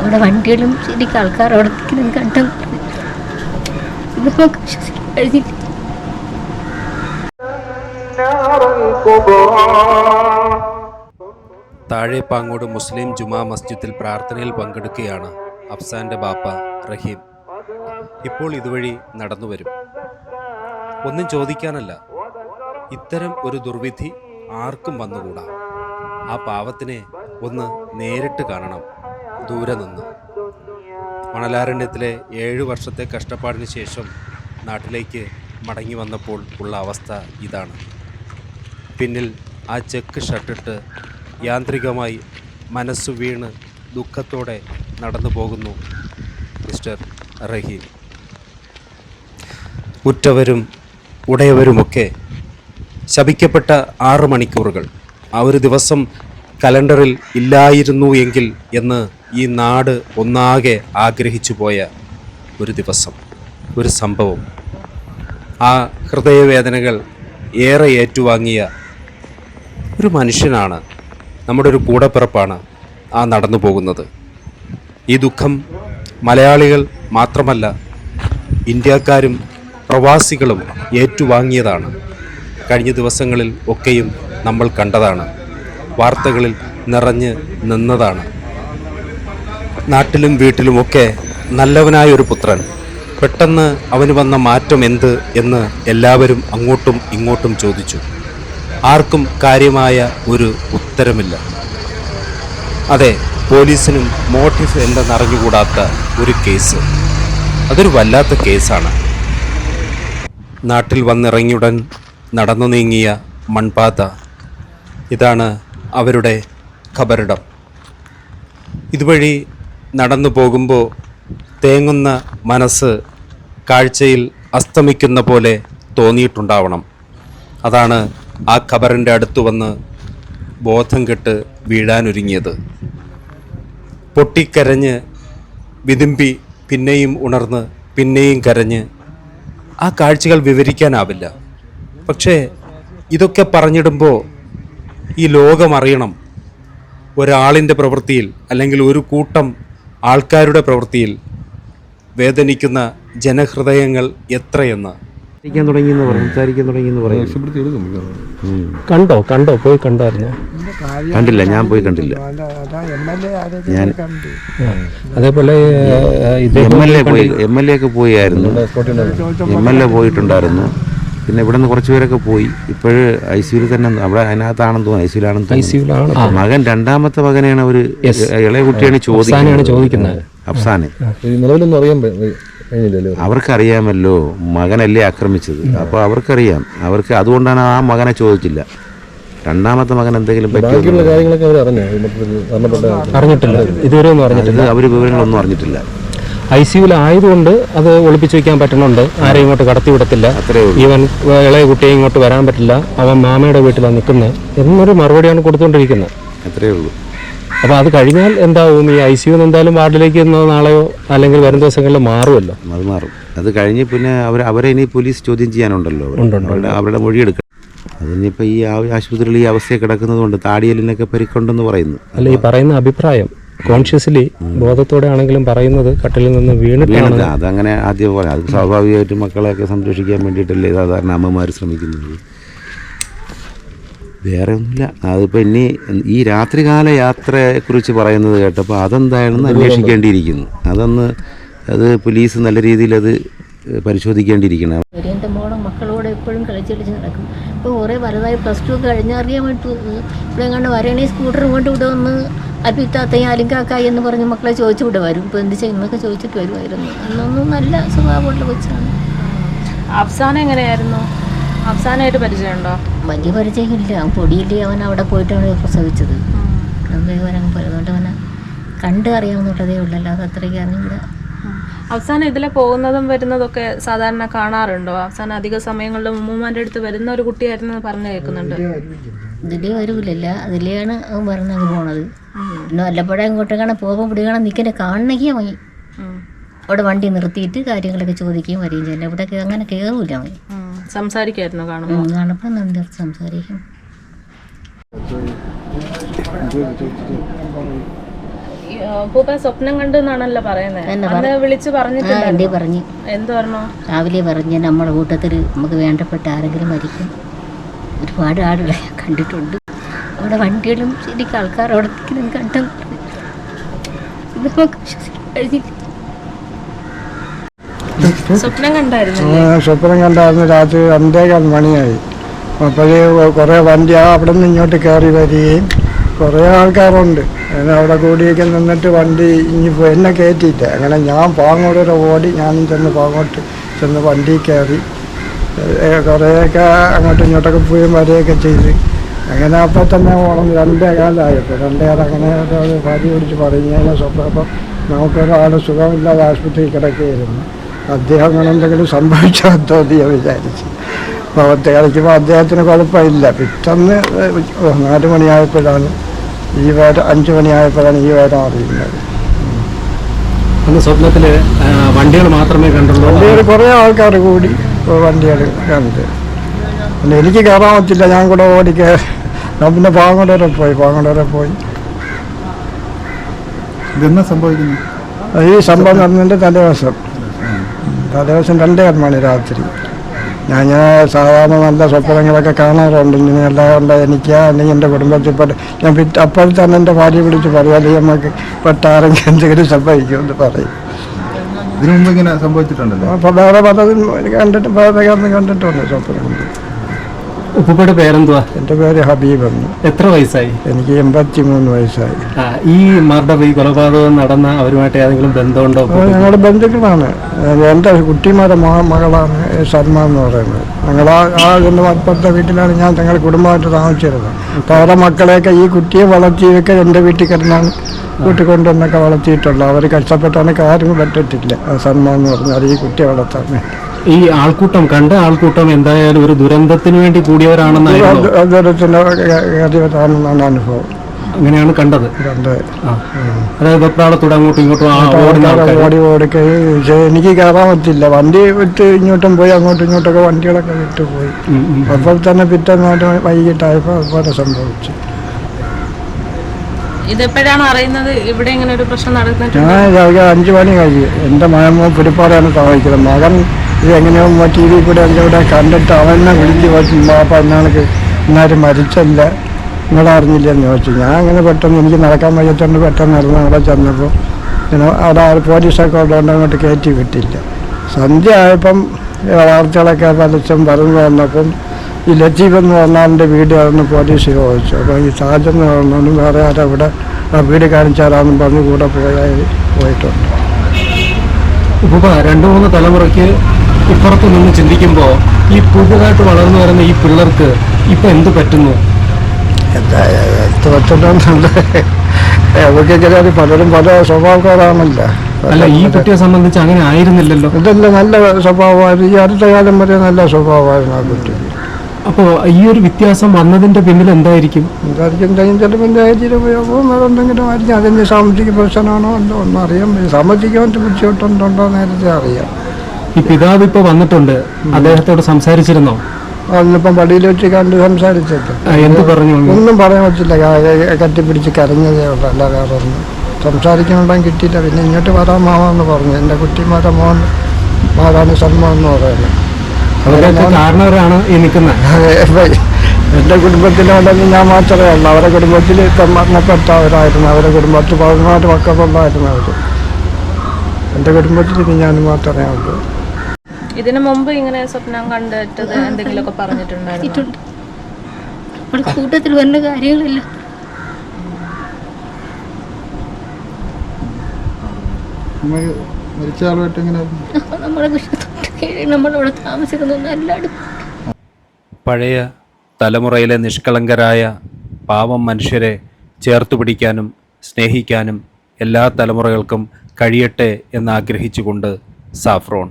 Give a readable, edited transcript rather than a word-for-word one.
അവിടെ വണ്ടികളും ശരിക്കും ആൾക്കാർ അവിടെ നിൽക്കുന്നത് കണ്ടെന്ന് ഇത് നമുക്ക് വിശ്വസിക്കാൻ കഴിഞ്ഞില്ല. താഴെപ്പാങ്ങോട് മുസ്ലിം ജുമാ മസ്ജിദിൽ പ്രാർത്ഥനയിൽ പങ്കെടുക്കുകയാണ് അഫ്സാന്റെ ബാപ്പ റഹീം. ഇപ്പോൾ ഇതുവഴി നടന്നു വരും. ഒന്നും ചോദിക്കാനല്ല, ഇത്തരം ഒരു ദുർവിധി ആർക്കും വന്നുകൂടാ. ആ പാവത്തിനെ ഒന്ന് നേരിട്ട് കാണണം ദൂരെ നിന്ന്. മണലാരണ്യത്തിലെ 7 വർഷത്തെ കഷ്ടപ്പാടിന് ശേഷം നാട്ടിലേക്ക് മടങ്ങി വന്നപ്പോൾ ഉള്ള അവസ്ഥ ഇതാണ്. പിന്നിൽ ആ ചെക്ക് ഷർട്ടിട്ട് യാന്ത്രികമായി മനസ്സു വീണ് ദുഃഖത്തോടെ നടന്നു പോകുന്നു മിസ്റ്റർ റഹീം. ഉറ്റവരും ഉടയവരുമൊക്കെ ശപിക്കപ്പെട്ട 6 മണിക്കൂറുകൾ ആ ഒരു ദിവസം കലണ്ടറിൽ ഇല്ലായിരുന്നു എങ്കിൽ എന്ന് ഈ നാട് ഒന്നാകെ ആഗ്രഹിച്ചു പോയ ഒരു ദിവസം, ഒരു സംഭവം. ആ ഹൃദയവേദനകൾ ഏറെ ഏറ്റുവാങ്ങിയ ഒരു മനുഷ്യനാണ്, നമ്മുടെ ഒരു കൂടപ്പിറപ്പാണ് ആ നടന്നു പോകുന്നത്. ഈ ദുഃഖം മലയാളികൾ മാത്രമല്ല, ഇന്ത്യക്കാരും പ്രവാസികളും ഏറ്റുവാങ്ങിയതാണ്. കഴിഞ്ഞ ദിവസങ്ങളിൽ ഒക്കെയും നമ്മൾ കണ്ടതാണ്, വാർത്തകളിൽ നിറഞ്ഞ് നിന്നതാണ്. നാട്ടിലും വീട്ടിലുമൊക്കെ നല്ലവനായൊരു പുത്രൻ, പെട്ടെന്ന് അവന് വന്ന മാറ്റം എന്ത് എന്ന് എല്ലാവരും അങ്ങോട്ടും ഇങ്ങോട്ടും ചോദിച്ചു. ആർക്കും കാര്യമായ ഒരു ഉത്തരമില്ല. അതെ, പോലീസിനും മോട്ടീവ് എന്തെന്നറിഞ്ഞുകൂടാത്ത ഒരു കേസ്. അതൊരു വല്ലാത്ത കേസാണ്. നാട്ടിൽ വന്നിറങ്ങിയുടൻ നടന്നു നീങ്ങിയ മൺപാത, ഇതാണ് അവരുടെ ഖബറിടം. ഇതുവഴി നടന്നു പോകുമ്പോൾ തേങ്ങുന്ന മനസ്സ് കാഴ്ചയിൽ അസ്തമിക്കുന്ന പോലെ തോന്നിയിട്ടുണ്ടാവണം. അതാണ് ആ ഖബറിൻ്റെ അടുത്ത് വന്ന് ബോധം കെട്ട് വീഴാനൊരുങ്ങിയത്. പൊട്ടിക്കരഞ്ഞ് വിതുമ്പി പിന്നെയും ഉണർന്ന് പിന്നെയും കരഞ്ഞ് ആ കാഴ്ചകൾ വിവരിക്കാനാവില്ല. പക്ഷേ ഇതൊക്കെ പറഞ്ഞിടുമ്പോൾ ഈ ലോകമറിയണം, ഒരാളിൻ്റെ പ്രവൃത്തിയിൽ അല്ലെങ്കിൽ ഒരു കൂട്ടം ആൾക്കാരുടെ പ്രവൃത്തിയിൽ വേദനിക്കുന്ന ജനഹൃദയങ്ങൾ എത്രയെന്ന്. സംസാരിക്കാൻ തുടങ്ങിയെന്ന് പറയും. കണ്ടോ പോയി കണ്ടായിരുന്നു? കണ്ടില്ല, ഞാൻ പോയി കണ്ടില്ല. ഞാൻ അതേപോലെ എം എൽ എ ഒക്കെ പോയായിരുന്നു. MLA പോയിട്ടുണ്ടായിരുന്നു. പിന്നെ ഇവിടെ നിന്ന് കുറച്ച് പേരൊക്കെ പോയി. ഇപ്പോഴ് ICUവിൽ തന്നെ, അവിടെ അതിനകത്താണെന്ന് തോന്നുന്നു, ICUവിലാണ്. മകൻ, രണ്ടാമത്തെ മകനെയാണ് ഒരു ഇളയ കുട്ടിയാണ് ചോദിക്കുന്നത്. അഫ്സാനെ നിലവിലൊന്നും അറിയാൻ അവർക്കറിയാമല്ലോ, മകനല്ലേ ആക്രമിച്ചത്. അപ്പോൾ അവർക്കറിയാം. അവർക്ക് അതുകൊണ്ടാണ് ആ മകനെ ചോദിച്ചില്ല. രണ്ടാമത്തെ മകൻ എന്തെങ്കിലും പറ്റിയുള്ള കാര്യങ്ങളൊക്കെ അറിഞ്ഞിട്ടില്ല, ഇതുവരെ ഒന്നും അറിഞ്ഞിട്ടില്ല. അവർ വിവരങ്ങളൊന്നും അറിഞ്ഞിട്ടില്ല. ICUവിലായതുകൊണ്ട് അത് ഒളിപ്പിച്ചു വെക്കാൻ പറ്റുന്നുണ്ട്. ആരെയും ഇങ്ങോട്ട് കടത്തി വിടത്തില്ല. ഈവൻ ഇളയ കുട്ടിയെ ഇങ്ങോട്ട് വരാൻ പറ്റില്ല, അവൻ മാമയുടെ വീട്ടിലാണ് നിൽക്കുന്നത് എന്നൊരു മറുപടിയാണ് കൊടുത്തുകൊണ്ടിരിക്കുന്നത്. അത്രയേ ഉള്ളൂ. അപ്പോൾ അത് കഴിഞ്ഞാൽ എന്താവും? ഈ ICUവിൽ എന്തായാലും വാർഡിലേക്ക് നാളെയോ അല്ലെങ്കിൽ വരും ദിവസങ്ങളിൽ മാറുമല്ലോ. അത് മാറും. അത് കഴിഞ്ഞ് പിന്നെ അവരെ ഇനി പോലീസ് ചോദ്യം ചെയ്യാനുണ്ടല്ലോ. അവരുടെ മൊഴിയെടുക്കണം. അതിനിപ്പോൾ ഈ ആശുപത്രിയിൽ ഈ അവസ്ഥയെ കിടക്കുന്നത് കൊണ്ട് താടിയലിനൊക്കെ പരിക്കുണ്ടെന്ന് പറയുന്നു. അല്ല, ഈ പറയുന്ന അഭിപ്രായം കോൺഷ്യസ്ലി ബോധത്തോടെ ആണെങ്കിലും പറയുന്നത് കട്ടിലിൽ നിന്ന് വീണിട്ടാണ്. അതങ്ങനെ ആദ്യം പോലെ, അത് സ്വാഭാവികമായിട്ടും മക്കളെയൊക്കെ സംരക്ഷിക്കാൻ വേണ്ടിയിട്ടല്ലേ സാധാരണ അമ്മമാർ ശ്രമിക്കുന്നത്. വേറെ ഒന്നുമില്ല. അതിപ്പോൾ ഇനി ഈ രാത്രികാല യാത്രയെക്കുറിച്ച് പറയുന്നത് കേട്ടപ്പോൾ അതെന്താണെന്ന് അന്വേഷിക്കേണ്ടിയിരിക്കുന്നു. അത് പോലീസ് നല്ല രീതിയിൽ അത് പരിശോധിക്കേണ്ടിയിരിക്കണം. എൻ്റെ മോളും മക്കളോട് എപ്പോഴും കളിച്ച് നടക്കും. ഇപ്പോൾ കുറേ വലുതായി +2 കഴിഞ്ഞ് അറിയാൻ വേണ്ടി ഇവിടെ എങ്ങാണ്ട് വരണേ സ്കൂട്ടർ കൊണ്ട് ഇവിടെ വന്ന് അൽപ്പിത്താത്തയും അലിങ്കാക്കായി എന്ന് പറഞ്ഞ് മക്കളെ ചോദിച്ചു ഇവിടെ വരും. ഇപ്പോൾ എന്ത് ചെയ്യുന്നൊക്കെ ചോദിച്ചിട്ട് വരുമായിരുന്നു. അന്നൊന്നും നല്ല സ്വഭാവമുള്ള കൊച്ചാണ്. അഫ്സാന എങ്ങനെയായിരുന്നു? അഫ്സാനായിട്ട് പരിചയമുണ്ടോ? വലിയ പരിചയമില്ല. പൊടിയില്ലേ, അവൻ അവിടെ പോയിട്ടാണ് പ്രസവിച്ചത്. അവനങ്ങ് അതുകൊണ്ട് അവനെ കണ്ട് അറിയാവുന്നുള്ളതേ ഉള്ളൂ, അല്ലാതെ അത്രയ്ക്ക് അറിഞ്ഞൂട. അവസാനം ഇതിലെ പോകുന്നതും വരുന്നതൊക്കെ സാധാരണ കാണാറുണ്ടോ? അവസാനം അധിക സമയങ്ങളിൽ ഉമ്മൂമാൻ്റെ അടുത്ത് വരുന്ന ഒരു കുട്ടിയായിരുന്നു പറഞ്ഞു കേൾക്കുന്നുണ്ട്. ഇതിലേ വരൂലല്ല, അതിലെയാണ് അവൻ പറഞ്ഞങ്ങ് പോണത്. പിന്നെ വല്ലപ്പോഴും ഇങ്ങോട്ടേക്കാണ് പോകുമ്പോൾ പിടിക്കണം നിൽക്കുന്ന കാണണമെങ്കിൽ മതി. അവിടെ വണ്ടി നിർത്തിയിട്ട് കാര്യങ്ങളൊക്കെ ചോദിക്കുകയും വരികയും ചെയ്യില്ല. ഇവിടെ അങ്ങനെ കയറൂല. അവൻ സംസാരിക്കായിരുന്നു കാണുമ്പോൾ എന്ത് സംസാരിക്കും. പൂപ്പ സ്വപ്നം കണ്ടെന്നാണല്ലോ പറയുന്നത്. അന്ന് വിളിച്ച് എൻ്റെ പറഞ്ഞിട്ടുണ്ടായിരുന്നു. പറഞ്ഞു എന്ത് പറഞ്ഞു? രാവിലെ പറഞ്ഞ് നമ്മുടെ കൂട്ടത്തിൽ നമുക്ക് വേണ്ടപ്പെട്ട ആരെങ്കിലും മരിക്കും. ഒരുപാട് ആളുകളെ ഞാൻ കണ്ടിട്ടുണ്ട്. അവിടെ വണ്ടികളും ശരിക്കും ആൾക്കാർ അവിടെ നിൽക്കുന്നത് കണ്ടെന്ന് പറഞ്ഞു. ഇത് നമുക്ക് വിശ്വസിക്കാൻ കഴിഞ്ഞില്ല. സ്വപ്നം കണ്ടായിരുന്നു. സ്വപ്നം കണ്ടായിരുന്നു. രാത്രി 2:15 മണിയായി. അപ്പോഴേ കുറേ വണ്ടി അവിടെ നിന്ന് ഇങ്ങോട്ട് കയറി വരികയും കുറേ ആൾക്കാരുണ്ട്. അങ്ങനെ അവിടെ കൂടിയൊക്കെ നിന്നിട്ട് വണ്ടി ഇനി എന്നെ കയറ്റിയില്ല. അങ്ങനെ ഞാൻ പാങ്ങോട്ട് ഓടി, ഞാനും പാങ്ങോട്ട് ചെന്ന് വണ്ടി കയറി കുറേയൊക്കെ അങ്ങോട്ടും ഇങ്ങോട്ടൊക്കെ പോയി വരികയൊക്കെ ചെയ്ത് അങ്ങനെ അപ്പം തന്നെ ഓണം 2:15 അങ്ങനെ ഭാര്യ പിടിച്ച് പറഞ്ഞു സ്വപ്നം. അപ്പം നമുക്കൊരാൾ സുഖമില്ലാതെ ആശുപത്രിയിൽ കിടക്കുകയായിരുന്നു. അദ്ദേഹം അങ്ങനെ എന്തെങ്കിലും സംഭവിച്ചാൽ തോന്നി വിചാരിച്ചു. ഭാവത്തെ കളിക്കുമ്പോൾ അദ്ദേഹത്തിന് കുഴപ്പമില്ല. പിറ്റന്ന് 4 മണിയായപ്പോഴാണ് 5 മണിയായപ്പോഴാണ് ഈ വിവരം അറിയുന്നത്. അന്ന് സ്വപ്നത്തില് വണ്ടികൾ മാത്രമേ കണ്ടുള്ളൂ. വണ്ടികൾ കുറേ ആൾക്കാർ കൂടി വണ്ടികൾ കണ്ട്. പിന്നെ എനിക്ക് കയറാൻ പറ്റില്ല. ഞാൻ കൂടെ ഓടിക്കയറി. ഞാൻ പിന്നെ പാങ്ങോട് വരെ പോയി. ഇതെന്നാ സംഭവിക്കുന്നു? ഈ സംഭവം നടന്നതിൻ്റെ തലേദിവസം 2:15 മണി രാത്രി. ഞാൻ സാധാരണ നല്ല സ്വപ്നങ്ങളൊക്കെ കാണാറുണ്ട്. ഇങ്ങനെയെല്ലാം ഉണ്ട് എനിക്ക്, അല്ലെങ്കിൽ എൻ്റെ കുടുംബത്തിൽ ഞാൻ അപ്പോൾ തന്നെ എൻ്റെ ഭാര്യ വിളിച്ച് പറയും, അല്ലെങ്കിൽ നമുക്ക് പെട്ടാരെങ്കിൽ എന്തെങ്കിലും സംഭവിക്കുമെന്ന് പറയും. ഇതിനു മുമ്പ് ഇങ്ങനെ സംഭവിച്ചിട്ടുണ്ടല്ലോ? അപ്പോൾ വേറെ പലതും കണ്ടിട്ടുണ്ട് സ്വപ്നം. ഉപ്പയുടെ പേരെന്തുവാ? എൻ്റെ പേര് ഹബീബ് എന്ന്. എത്ര വയസ്സായി? എനിക്ക് 83 വയസ്സായി. ഈ മർഡർ, ഈ കൊലപാതകം നടന്ന അവരുമായിട്ട് ഏതെങ്കിലും ബന്ധമുണ്ടോ? ഞങ്ങളുടെ ബന്ധുക്കളാണ്. എൻ്റെ കുട്ടിമാരുടെ മകളാണ് സൽമാൻ എന്ന് പറയുന്നത്. ഞങ്ങൾ അപ്പുറത്തെ വീട്ടിലാണ് ഞാൻ ഞങ്ങളുടെ കുടുംബമായിട്ട് താമസിച്ചിരുന്നത്. അപ്പോൾ അവരുടെ മക്കളെയൊക്കെ ഈ കുട്ടിയെ വളർത്തിയൊക്കെ എൻ്റെ വീട്ടിൽ കിടന്നാണ് കൂട്ടിക്കൊണ്ടുവന്നൊക്കെ വളർത്തിയിട്ടുള്ളത്. അവർ കഷ്ടപ്പെട്ടാണ് കാര്യം പറ്റിട്ടില്ല. സൽമാൻ എന്ന് പറഞ്ഞാൽ ഈ കുട്ടിയെ വളർത്താൻ വേണ്ടി. ഈ ആൾക്കൂട്ടം കണ്ട ആൾക്കൂട്ടം എന്തായാലും ഒരു ദുരന്തത്തിന് വേണ്ടി കൂടിയവരാണെന്നായിരുന്നു അനുഭവം. അങ്ങനെയാണ് കണ്ടത്. അതായത് വെപ്രാളത്തോടെ അങ്ങോട്ടും ഇങ്ങോട്ടും ഓടിക്കുകയും എനിക്ക് കയറാൻ പറ്റില്ല. വണ്ടി വിട്ട് ഇങ്ങോട്ടും പോയി, അങ്ങോട്ടും ഇങ്ങോട്ടൊക്കെ വണ്ടികളൊക്കെ വിട്ടു പോയി. അപ്പോൾ തന്നെ പിറ്റേന്ന് വൈകിട്ടായപ്പോൾ അതുപോലെ സംഭവിച്ചു. ഇതെപ്പോഴാണ് അറിയുന്നത് ഇവിടെ ഇങ്ങനെ ഒരു പ്രശ്നം നടന്നിട്ട്? ഞാൻ 5 മണി കഴിഞ്ഞു. എൻ്റെ മകൻ പുലിപ്പാറയാണ് താമസിക്കുന്നത്. മകൻ ഇതെങ്ങനെയോ ടി വി കൂടെ ഇവിടെ കണ്ടിട്ട് അവനെ വിളിച്ച് പോയി, അപ്പം എന്നാൾക്ക് ഇന്നാരും മരിച്ചല്ല, നിങ്ങളറിഞ്ഞില്ലെന്ന് ചോദിച്ചു. ഞാൻ അങ്ങനെ പെട്ടെന്ന് എനിക്ക് നടക്കാൻ വയ്യത്തോണ്ട് പെട്ടെന്ന് നടന്ന് അവിടെ ചെന്നപ്പോൾ അവിടെ പോലീസൊക്കെ ഉള്ളതുകൊണ്ട് അങ്ങോട്ട് കയറ്റി വിട്ടില്ല. സന്ധ്യ ആയപ്പം വാർത്തകളൊക്കെ പലച്ചും പറഞ്ഞു വന്നപ്പം ഈ ലത്തീഫ് എന്ന് പറഞ്ഞാൽ വീട് അതൊന്ന് പോലീസ് ചോദിച്ചു. അപ്പോൾ ഈ സാജെന്ന് പറഞ്ഞാലും വേറെ ആരും ഇവിടെ ആ വീട് കാണിച്ചാലാന്നും പറഞ്ഞ് കൂടെ പോയിട്ടുണ്ട്. ഇപ്പോൾ 2-3 തലമുറയ്ക്ക് ഇപ്പുറത്ത് നിന്ന് ചിന്തിക്കുമ്പോൾ ഈ പുതുതായിട്ട് വളർന്നു വരുന്ന ഈ പിള്ളേർക്ക് ഇപ്പം എന്ത് പറ്റുന്നു? എന്ത് പറ്റുന്നുണ്ട്? എവിടെയൊക്കെ പലരും പല സ്വഭാവക്കാരാണല്ലോ. അല്ല, ഈ കുട്ടിയെ സംബന്ധിച്ച് അങ്ങനെ ആയിരുന്നില്ലല്ലോ. ഇതല്ല, നല്ല സ്വഭാവമായിരുന്നു. ഈ അടുത്ത കാലം വരെ നല്ല സ്വഭാവമായിരുന്നു ആ കുട്ടി. അപ്പോൾ ഈ ഒരു വ്യത്യാസം വന്നതിന്റെ പിന്നിൽ എന്തായിരിക്കും? ചിലപ്പോൾ ഉപയോഗവും വേറെന്തെങ്കിലും ആയിരിക്കും. അതിന് സാമ്പത്തിക പ്രശ്നമാണോ എന്തോ ഒന്നും അറിയാൻ. സാമ്പത്തികമായിട്ട് ബുദ്ധിമുട്ടുണ്ടോ നേരത്തെ അറിയാം. ഈ പിതാവ് ഇപ്പോൾ വന്നിട്ടുണ്ട്, അദ്ദേഹത്തോട് സംസാരിച്ചിരുന്നോ? അന്നിപ്പം പടിയിൽ വെച്ച് കണ്ട് സംസാരിച്ചിട്ട് എന്ത് പറഞ്ഞു? ഒന്നും പറയാൻ പറ്റില്ല. കട്ടിപ്പിടിച്ച് കരഞ്ഞതേ ഉള്ളൂ, അല്ല വേറെ ഒന്നും. സംസാരിക്കാനുണ്ടാകും കിട്ടിയില്ല. പിന്നെ ഇങ്ങോട്ട് വരാൻ മാവാന്ന് പറഞ്ഞു. എൻ്റെ കുട്ടിമാരുടെ മോൻ മാതാണ് സൽമാൻ എന്ന് പറയുന്നത്. അവരൊക്കെ കാരണവരാണ് ഈ നിൽക്കുന്നത്. എൻ്റെ കുടുംബത്തിലുണ്ടെങ്കിൽ ഞാൻ മാത്രമേ ഉള്ളൂ. അവരുടെ കുടുംബത്തിൽ മരണപ്പെട്ടവരായിരുന്നു. അവരുടെ കുടുംബത്തിൽ 14 മക്കളുണ്ടായിരുന്നു അവർ. എൻ്റെ കുടുംബത്തിൽ ഞാൻ മാത്രമേ ഉള്ളൂ. ഇതിനു മുമ്പ് ഇങ്ങനെ സ്വപ്നം കണ്ടിട്ടത് എന്തെങ്കിലുമൊക്കെ പറഞ്ഞിട്ടുണ്ടായിരുന്നു? നമ്മുടെ കൂട്ടത്തിൽ വരുന്ന കാര്യങ്ങളില്ല. മരിച്ച ആളുമായിട്ട് എങ്ങനെ? നമ്മുടെ നമ്മളവിടെ താമസിക്കുന്ന എല്ലാവരും പഴയ തലമുറയിലെ നിഷ്കളങ്കരായ പാവം മനുഷ്യരെ ചേർത്തു പിടിക്കാനും സ്നേഹിക്കാനും എല്ലാ തലമുറകൾക്കും കഴിയട്ടെ എന്നാഗ്രഹിച്ചുകൊണ്ട് സാഫ്രോൺ.